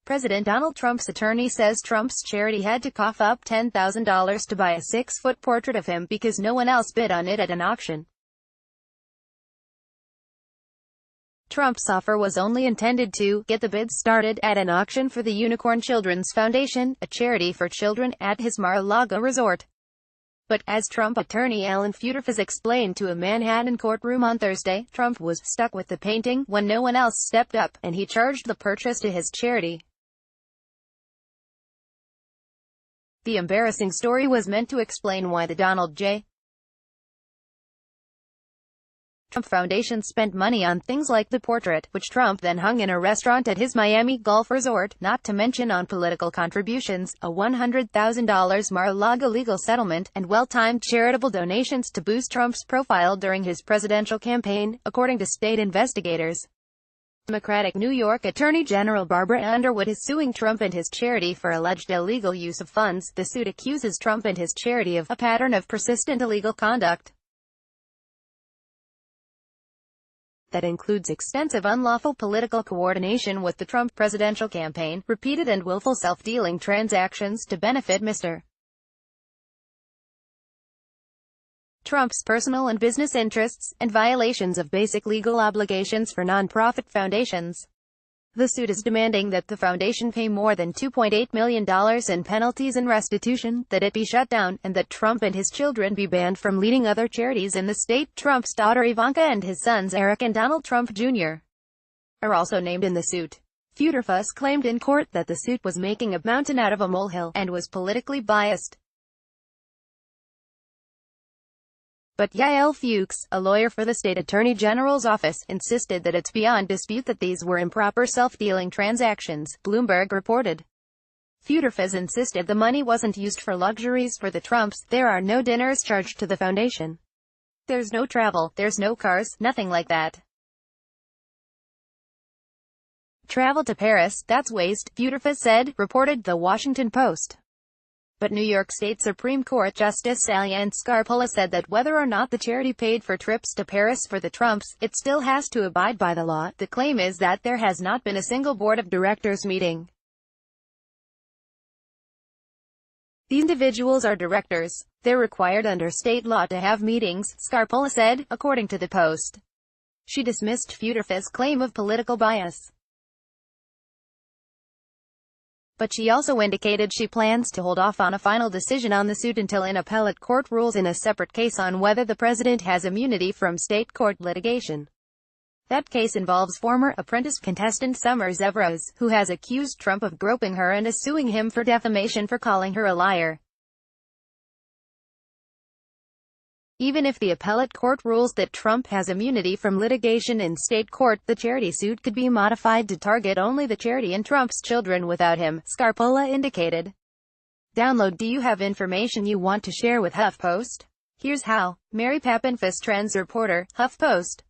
President Donald Trump's attorney says Trump's charity had to cough up $10,000 to buy a 6-foot portrait of him because no one else bid on it at an auction. Trump's offer was only intended to get the bids started at an auction for the Unicorn Children's Foundation, a charity for children, at his Mar-a-Lago resort. But, as Trump attorney Alan Futerfas explained to a Manhattan courtroom on Thursday, Trump was stuck with the painting when no one else stepped up, and he charged the purchase to his charity. The embarrassing story was meant to explain why the Donald J. Trump Foundation spent money on things like the portrait, which Trump then hung in a restaurant at his Miami Gulf resort, not to mention on political contributions, a $100,000 Mar-a-Lago legal settlement, and well-timed charitable donations to boost Trump's profile during his presidential campaign, according to state investigators. Democratic New York Attorney General Barbara Underwood is suing Trump and his charity for alleged illegal use of funds. The suit accuses Trump and his charity of a pattern of persistent illegal conduct that includes extensive unlawful political coordination with the Trump presidential campaign, repeated and willful self-dealing transactions to benefit Mr. Trump's personal and business interests, and violations of basic legal obligations for nonprofit foundations. The suit is demanding that the foundation pay more than $2.8 million in penalties and restitution, that it be shut down, and that Trump and his children be banned from leading other charities in the state. Trump's daughter Ivanka and his sons Eric and Donald Trump Jr. are also named in the suit. Futerfas claimed in court that the suit was making a mountain out of a molehill, and was politically biased. But Yael Fuchs, a lawyer for the state attorney general's office, insisted that it's beyond dispute that these were improper self-dealing transactions, Bloomberg reported. Futerfas insisted the money wasn't used for luxuries for the Trumps. There are no dinners charged to the foundation. There's no travel, there's no cars, nothing like that. Travel to Paris, that's waste, Futerfas said, reported The Washington Post. But New York State Supreme Court Justice Alan Futerfas said that whether or not the charity paid for trips to Paris for the Trumps, it still has to abide by the law. The claim is that there has not been a single board of directors meeting. The individuals are directors. They're required under state law to have meetings, Futerfas said, according to the Post. She dismissed Futerfas' claim of political bias. But she also indicated she plans to hold off on a final decision on the suit until an appellate court rules in a separate case on whether the president has immunity from state court litigation. That case involves former Apprentice contestant Summer Zevros, who has accused Trump of groping her and is suing him for defamation for calling her a liar. Even if the appellate court rules that Trump has immunity from litigation in state court, the charity suit could be modified to target only the charity and Trump's children without him, Futerfas indicated. Download. Do you have information you want to share with HuffPost? Here's how. Mary Pappenfuss, Trends reporter, HuffPost.